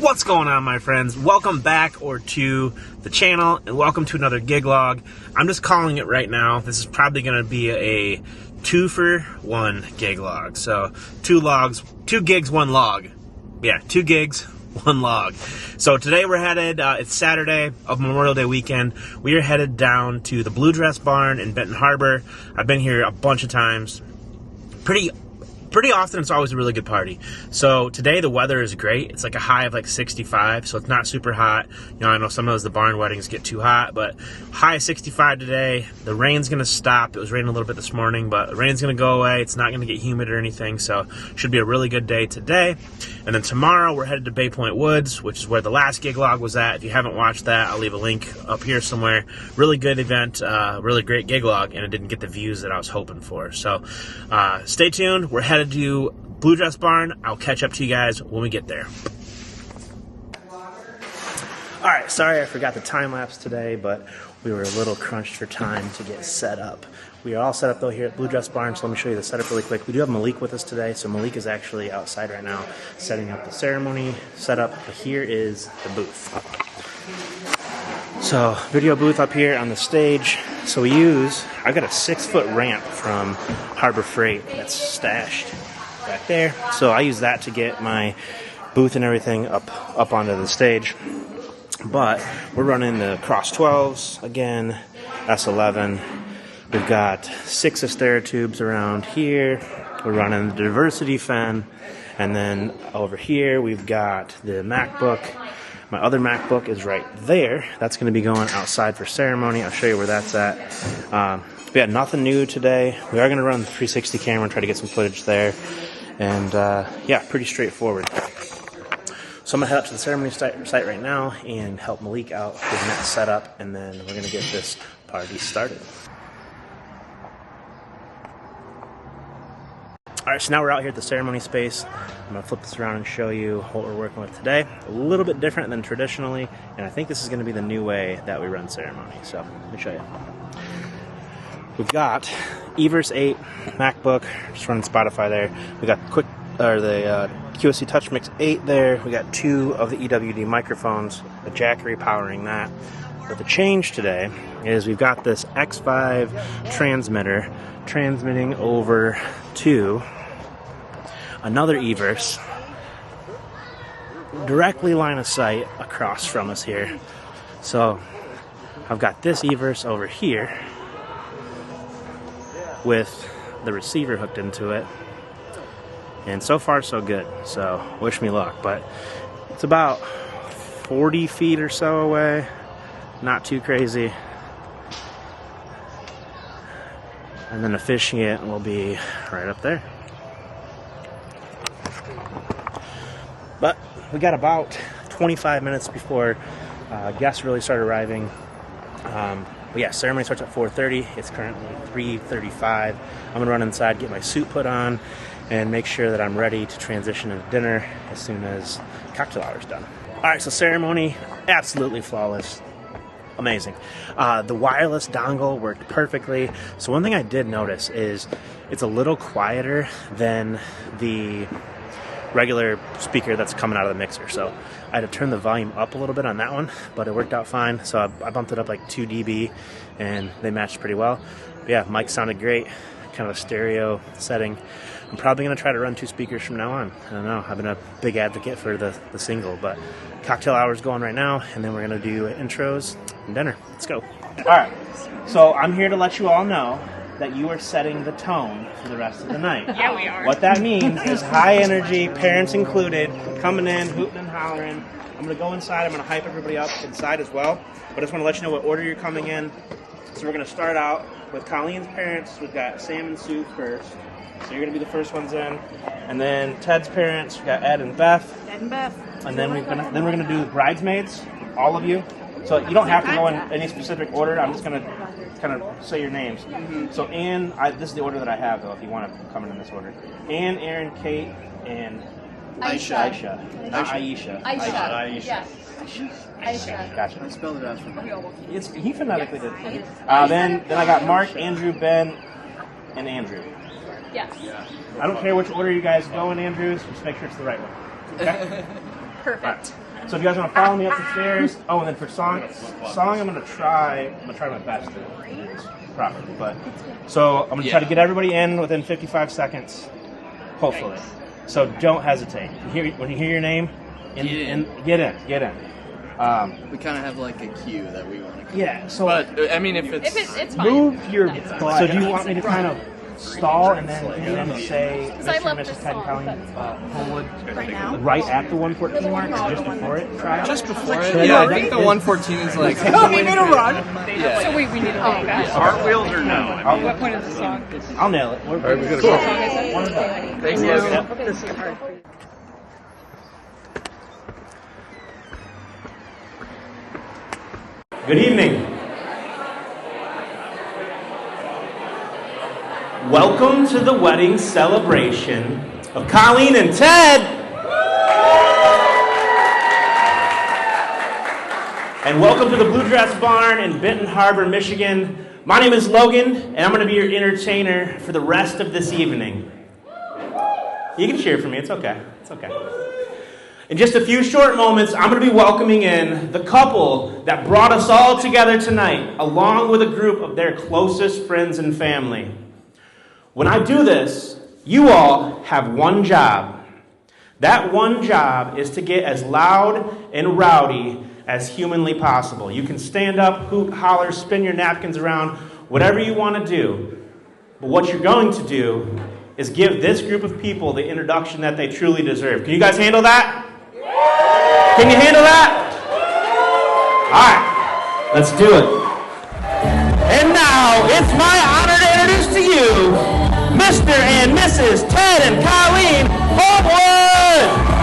What's going on, my friends? Welcome back to the channel and welcome to another gig log. I'm just calling it right now. This is probably going to be a 2-for-1 gig log. So 2 gigs, 1 log. Yeah, 2 gigs, 1 log. So today we're headed, it's Saturday of Memorial Day weekend. We are headed down to the Blue Dress Barn in Benton Harbor. I've been here a bunch of times. Pretty often it's always a really good party. So today the weather is great. It's like a high of like 65, so it's not super hot. You know, I know sometimes the barn weddings get too hot, but high 65 today. The rain's gonna stop. It was raining a little bit this morning, but the rain's gonna go away. It's not gonna get humid or anything, so should be a really good day today. And then tomorrow we're headed to Bay Pointe Woods, which is where the last gig log was at. If you haven't watched that, I'll leave a link up here somewhere. Really good event, really great gig log, and it didn't get the views that I was hoping for. So stay tuned. We're headed to Blue Dress Barn. I'll catch up to you guys when we get there. Alright, sorry I forgot the time lapse today, but we were a little crunched for time to get set up. We are all set up though here at Blue Dress Barn, so let me show you the setup really quick. We do have Malik with us today, so Malik is actually outside right now setting up the ceremony setup. But here is the booth. So, video booth up here on the stage. So I've got a 6-foot ramp from Harbor Freight that's stashed back there. So I use that to get my booth and everything up onto the stage. But we're running the Cross 12s again, S11. We've got 6 Astera tubes around here. We're running the Diversity Fen. And then over here we've got the MacBook. My other MacBook is right there. That's going to be going outside for ceremony. I'll show you where that's at. We had nothing new today. We are going to run the 360 camera and try to get some footage there. And yeah, pretty straightforward. So I'm going to head up to the ceremony site right now and help Malik out getting that set up. And then we're going to get this party started. Alright, so now we're out here at the ceremony space. I'm going to flip this around and show you what we're working with today. A little bit different than traditionally, and I think this is going to be the new way that we run ceremony. So, let me show you. We've got Everse 8 MacBook, just running Spotify there. We got the QSC Touch Mix 8 there. We got 2 of the EWD microphones, the Jackery powering that. But the change today is we've got this X5 transmitter transmitting over to another Everse directly line of sight across from us here. So I've got this Everse over here with the receiver hooked into it, and so far so good, so wish me luck. But it's about 40 feet or so away, not too crazy. And then officiant will be right up there. But we got about 25 minutes before guests really start arriving. But yeah, ceremony starts at 4:30. It's currently 3:35. I'm going to run inside, get my suit put on, and make sure that I'm ready to transition into dinner as soon as cocktail hour is done. Alright, so ceremony, absolutely flawless. Amazing. The wireless dongle worked perfectly. So one thing I did notice is it's a little quieter than the regular speaker that's coming out of the mixer. So I had to turn the volume up a little bit on that one, but it worked out fine. So I bumped it up like 2 dB and they matched pretty well. But yeah, mic sounded great. Kind of a stereo setting. I'm probably going to try to run 2 speakers from now on. I don't know. I've been a big advocate for the single, but cocktail hour's going right now, and then we're going to do intros and dinner. Let's go. All right. So I'm here to let you all know that you are setting the tone for the rest of the night. Yeah, we are. What that means is high energy, parents included, coming in, hooting and hollering. I'm going to go inside. I'm going to hype everybody up inside as well. But I just want to let you know what order you're coming in. So we're going to start out with Colleen's parents. We've got Sam and Sue first. So you're going to be the first ones in. And then Ted's parents, we've got Ed and Beth. Ed and Beth. And then we're going to do bridesmaids, all of you. So you don't have to go in any specific order. I'm just going to kind of say your names. Mm-hmm. So Ann, this is the order that I have, though, if you want to come in this order. Ann, Aaron, Kate, and Aisha. Not Aisha. Aisha. Yes. Aisha. Gotcha. I spelled it out for me. He phonetically did. Then I got Mark, Andrew, Ben, and Andrew. Yes. I don't care which order you guys go in, Andrews. Just make sure it's the right one. Okay? Perfect. So if you guys want to follow me up the stairs, oh, and then for song, I'm gonna try my best to do this properly. But so I'm gonna try to get everybody in within 55 seconds, hopefully. So don't hesitate. When you hear your name, get in. We kind of have like a cue that we want to. Yeah. So, but I mean, if it's fine. Move your. So do you want me to kind of stall and then say Mr. and Mrs. Ted Colleen Homewood Right now? right at the 114 mark, or just before it? Try just before it. Should Yeah, I I go think the back? 114 is like. Oh, we made a run. Yeah. So wait, we need to go back. Cartwheels or no? What point is the song? I'll nail it. All right, we gotta Cool. go. One of them. Thanks, Logan. This is hard. Good evening. Welcome to the wedding celebration of Colleen and Ted. And welcome to the Blue Dress Barn in Benton Harbor, Michigan. My name is Logan, and I'm going to be your entertainer for the rest of this evening. You can cheer for me. It's okay. It's okay. In just a few short moments, I'm going to be welcoming in the couple that brought us all together tonight, along with a group of their closest friends and family. When I do this, you all have one job. That one job is to get as loud and rowdy as humanly possible. You can stand up, hoot, holler, spin your napkins around, whatever you want to do. But what you're going to do is give this group of people the introduction that they truly deserve. Can you guys handle that? Can you handle that? All right, let's do it. And now, it's my honor to introduce to you Mr. and Mrs. Ted and Colleen Homewood.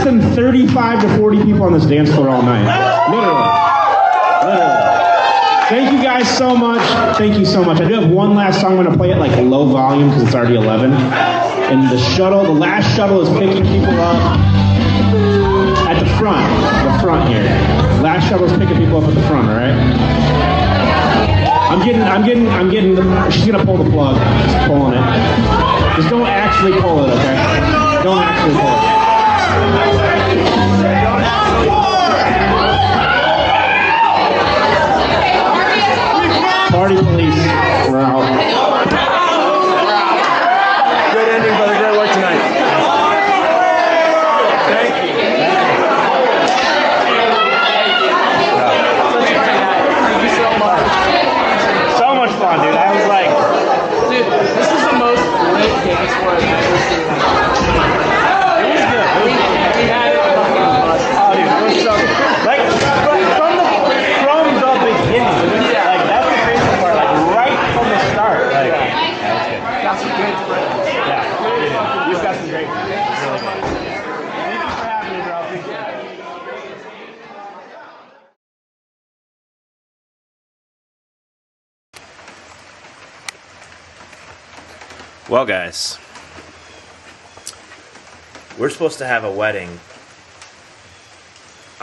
than 35 to 40 people on this dance floor all night. Literally. Thank you guys so much. Thank you so much. I do have one last song. I'm going to play it like low volume because it's already 11. And the last shuttle is picking people up at front here. Last shuttle's picking people up at the front, all right? I'm getting she's gonna pull the plug. She's pulling it. Just don't actually pull it, okay? Don't actually pull it. Party police, we're out. Good ending, brother. Great work tonight. Thank you. Thank you so much. So much fun, dude. I was like, Dude, this is the most lit dance floor I've ever seen. it was good. We had it fucking bust. Oh, dude, it was so like from the beginning. Like that's the crazy part. Like right from the start. Like yeah, that's good. Got some good friends. Yeah, you've got some great friends. Really good. Thank you for having me, bro. Appreciate it. Well, guys, we're supposed to have a wedding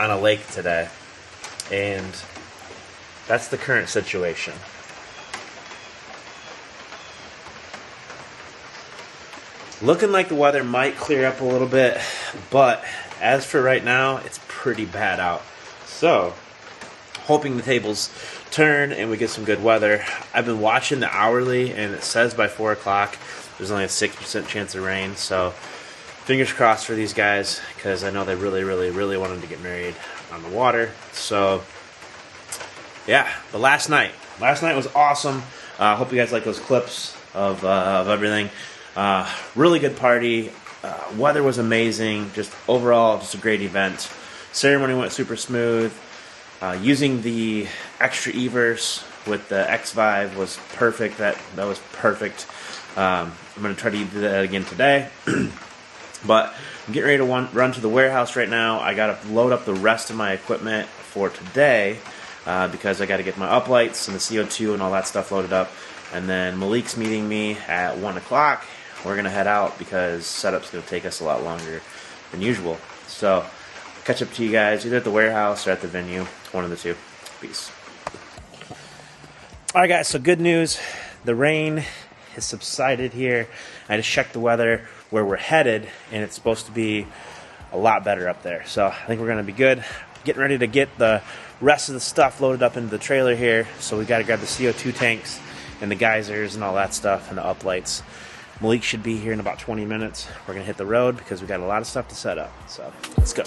on a lake today, and that's the current situation. Looking like the weather might clear up a little bit, but as for right now, it's pretty bad out. So, hoping the tables turn and we get some good weather. I've been watching the hourly, and it says by 4 o'clock there's only a 6% chance of rain. So, fingers crossed for these guys, because I know they really, really, really wanted to get married on the water. So, yeah, but last night was awesome. Hope you guys like those clips of everything. Really good party. Weather was amazing. Just overall, just a great event. Ceremony went super smooth. Using the extra E-verse with the X-Vive was perfect. That was perfect. I'm going to try to do that again today. But I'm getting ready to run to the warehouse right now. I got to load up the rest of my equipment for today because I got to get my uplights and the CO2 and all that stuff loaded up. And then Malik's meeting me at 1 o'clock. We're going to head out because setup's going to take us a lot longer than usual. So, catch up to you guys either at the warehouse or at the venue. One of the two. Peace. Alright guys, so good news. The rain has subsided here. I just checked the weather where we're headed, and it's supposed to be a lot better up there. So I think we're going to be good. Getting ready to get the rest of the stuff loaded up into the trailer here. So we got to grab the CO2 tanks and the geysers and all that stuff and the uplights. Malik should be here in about 20 minutes. We're going to hit the road because we got a lot of stuff to set up. So let's go.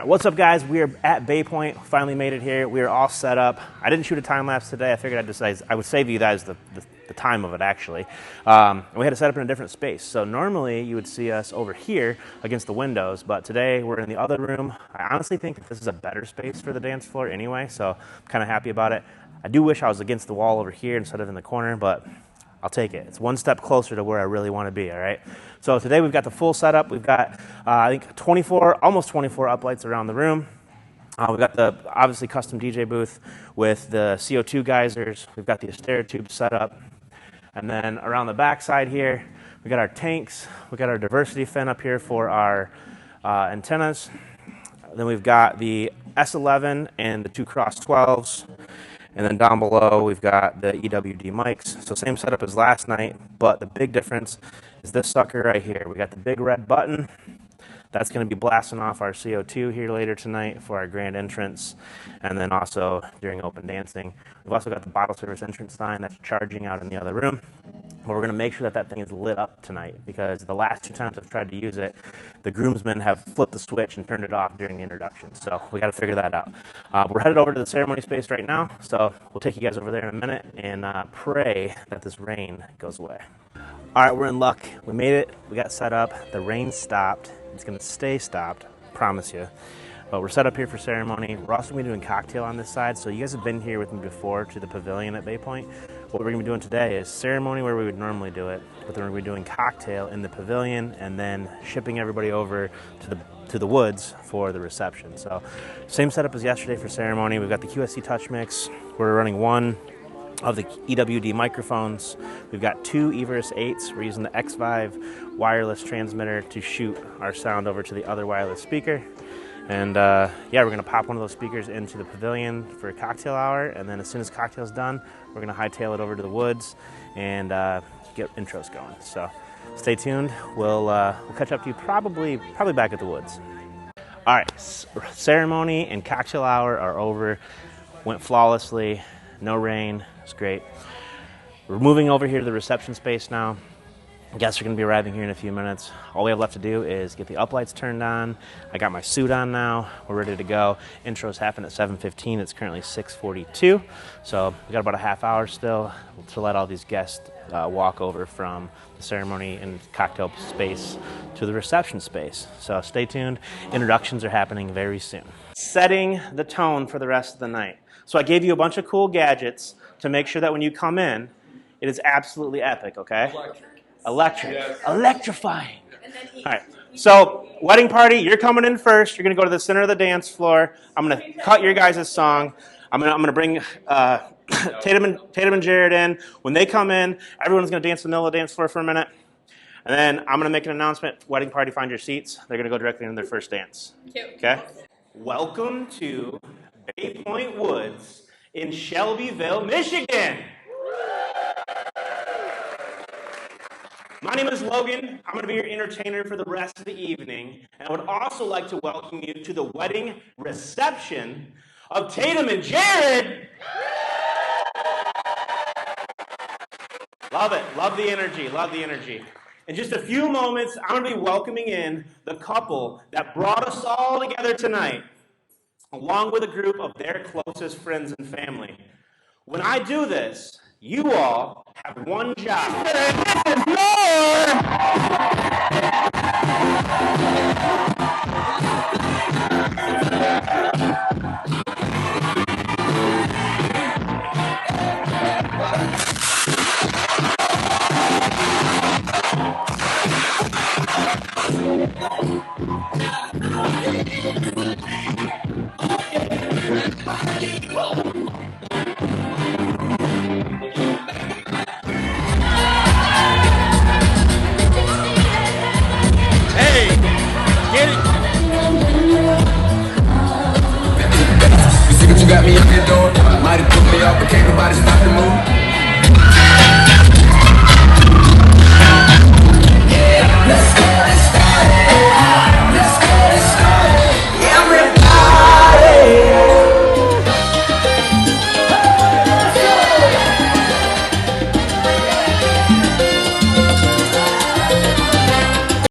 What's up, guys? We are at Bay Pointe. Finally made it here. We are all set up. I didn't shoot a time lapse today. I figured I would save you guys the time of it, actually. And we had to set up in a different space. So normally you would see us over here against the windows, but today we're in the other room. I honestly think that this is a better space for the dance floor anyway, so I'm kind of happy about it. I do wish I was against the wall over here instead of in the corner, but I'll take it. It's one step closer to where I really want to be, all right? So today we've got the full setup. We've got, I think, almost 24 uplights around the room. We've got the, obviously, custom DJ booth with the CO2 geysers. We've got the Astera tube set up. And then around the back side here, we got our tanks. We got our diversity fin up here for our antennas. Then we've got the S11 and the 2 Cross 12s. And then down below, we've got the EWD mics. So same setup as last night, but the big difference is this sucker right here. We got the big red button. That's going to be blasting off our CO2 here later tonight for our grand entrance, and then also during open dancing. We've also got the bottle service entrance sign that's charging out in the other room. But we're going to make sure that thing is lit up tonight, because the last 2 times I've tried to use it, the groomsmen have flipped the switch and turned it off during the introduction. So we got to figure that out. We're headed over to the ceremony space right now, so we'll take you guys over there in a minute and pray that this rain goes away. All right, we're in luck. We made it. We got set up. The rain stopped. It's going to stay stopped, promise you. But we're set up here for ceremony. We're also going to be doing cocktail on this side. So you guys have been here with me before to the pavilion at Bay Pointe. What we're going to be doing today is ceremony where we would normally do it, but then we're going to be doing cocktail in the pavilion and then shipping everybody over to the woods for the reception. So same setup as yesterday for ceremony. We've got the QSC Touch Mix. We're running one of the EWD microphones. We've got two Everest 8s. We're using the X5 wireless transmitter to shoot our sound over to the other wireless speaker. And yeah, we're going to pop one of those speakers into the pavilion for a cocktail hour, and then as soon as cocktail's done, we're going to hightail it over to the woods and get intros going. So stay tuned. We'll catch up to you probably back at the woods. All right, ceremony and cocktail hour are over. Went flawlessly. No rain. It's great. We're moving over here to the reception space now. Guests are going to be arriving here in a few minutes. All we have left to do is get the uplights turned on. I got my suit on now. We're ready to go. Intros happen at 7:15. It's currently 6:42. So we got about a half hour still to let all these guests walk over from the ceremony and cocktail space to the reception space. So stay tuned. Introductions are happening very soon. Setting the tone for the rest of the night. So I gave you a bunch of cool gadgets to make sure that when you come in, it is absolutely epic, okay? Electric. Yes. Electrifying. All right. So, wedding party, you're coming in first. You're going to go to the center of the dance floor. I'm going to cut your guys' song. I'm going to bring Tatum and Jared in. When they come in, everyone's going to dance in the middle of the dance floor for a minute. And then I'm going to make an announcement. Wedding party, find your seats. They're going to go directly into their first dance. Cute. Okay? Welcome to Bay Pointe Woods in Shelbyville, Michigan. My name is Logan. I'm going to be your entertainer for the rest of the evening. And I would also like to welcome you to the wedding reception of Tatum and Jared. Love it. Love the energy. Love the energy. In just a few moments, I'm going to be welcoming in the couple that brought us all together tonight, along with a group of their closest friends and family. When I do this, you all have one job. This is You got me